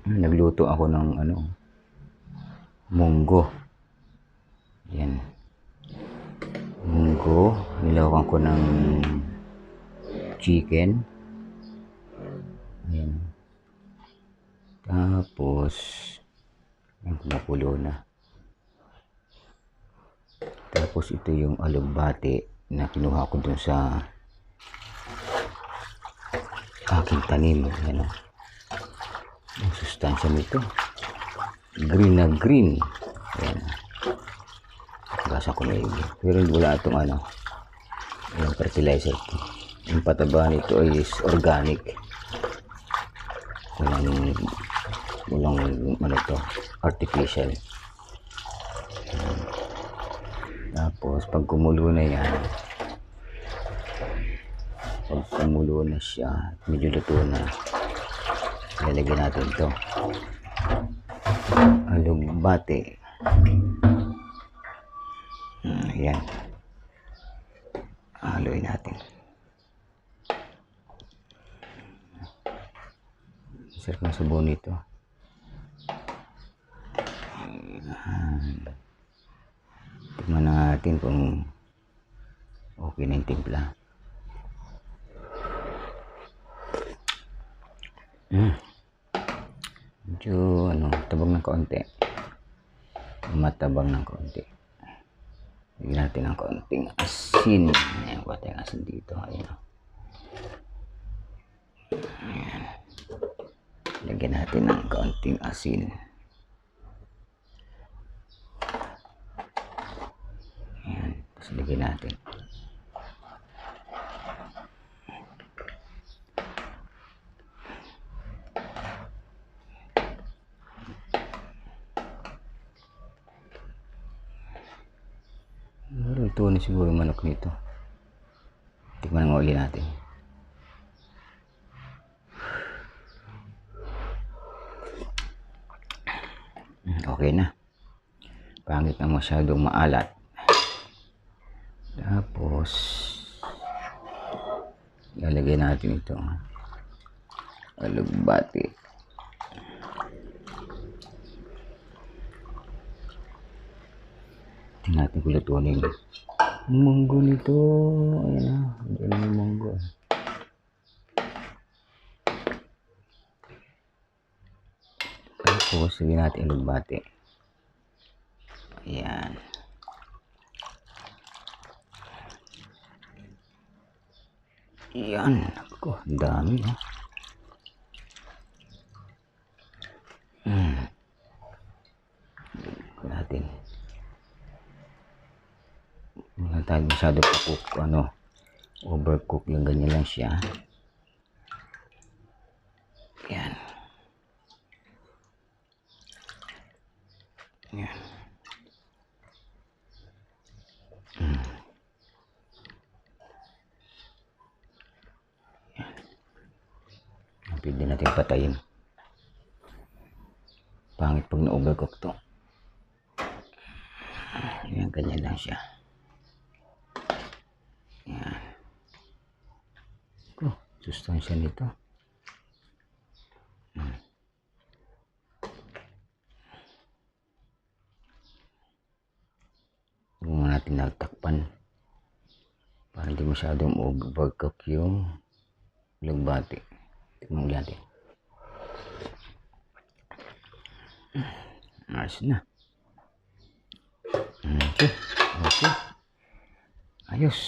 Nagluto ako ng munggo. Yan. Munggo. Nilawan ko ng chicken. Ayan. Tapos, yung kumukulo na. Tapos ito yung alugbati na kinuha ko dun sa aking tanim. Ayan o. Yung sustansya nito. Green na green. Ayan. Gasa ko na yun. Pero wala itong yung fertilizer. Yung pataba nito is organic. Walang artificial. Tapos pag kumulo na yan, pag kumulo na siya, medyo luto na, lalagyan natin ito alugbate. Ayan, haluin natin. Sarap ng sabaw nito. Tignan natin kung okay na yung timpla. Medyo tabang ng kaunti. Matabang ng kaunti. Lagyan natin ng kaunting asin. Ayan, kuha tayong asin dito. Ayan. Ayan. Lagyan natin ng kaunting asin. Ayan. Tapos lagyan natin. Ito na siguro yung manok nito. Tikman nga uli natin. Okay na. Pangit na masyadong maalat. Tapos lalagay natin ito alugbati. Tingnan natin kung luto na yung munggo nito. Ayan na. Ayan na yung munggo. Tapos sige natin alugbati. Ayan. Ayan. Ako, ang dami natin. Wala tayo masyado pa-cook, overcook yung ganyan lang siya. Ayan. Ayan. Pwede natin patayin. Pangit pag na-overcook to. Ayan, ganyan lang siya. Ayan. Sustansya nito. Huwag mo natin nagtakpan para hindi masyadong overcook yung alugbati. Tignan ulit natin. Ayos na. Okay. Ayos.